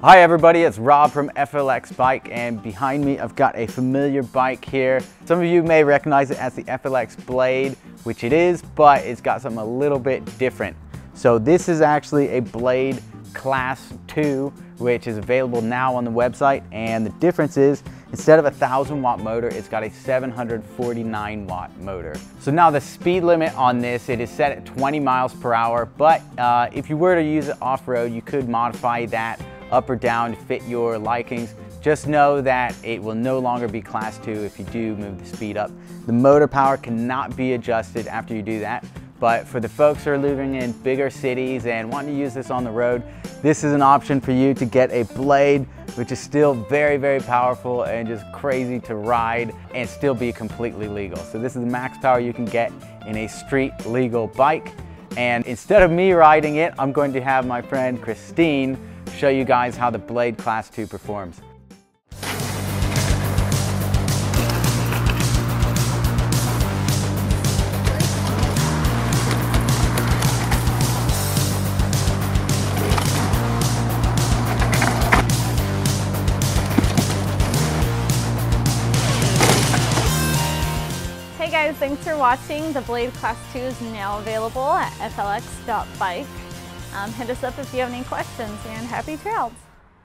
Hi everybody, it's Rob from flx.bike, and behind me I've got a familiar bike here. Some of you may recognize it as the FLX Blade, which it is, but it's got something a little bit different. So this is actually a Blade Class 2, which is available now on the website, and the difference is instead of a 1,000-watt motor, it's got a 749-watt motor. So now the speed limit on this, it is set at 20 miles per hour, but if you were to use it off-road, you could modify that up or down to fit your likings. Just know that it will no longer be Class 2 if you do move the speed up. The motor power cannot be adjusted after you do that, but for the folks who are living in bigger cities and wanting to use this on the road, this is an option for you to get a Blade, which is still very, very powerful and just crazy to ride and still be completely legal. So this is the max power you can get in a street legal bike. And instead of me riding it, I'm going to have my friend Christine show you guys how the Blade Class 2 performs. Hey guys, thanks for watching. The Blade Class 2 is now available at flx.bike. Hit us up if you have any questions, and happy trails!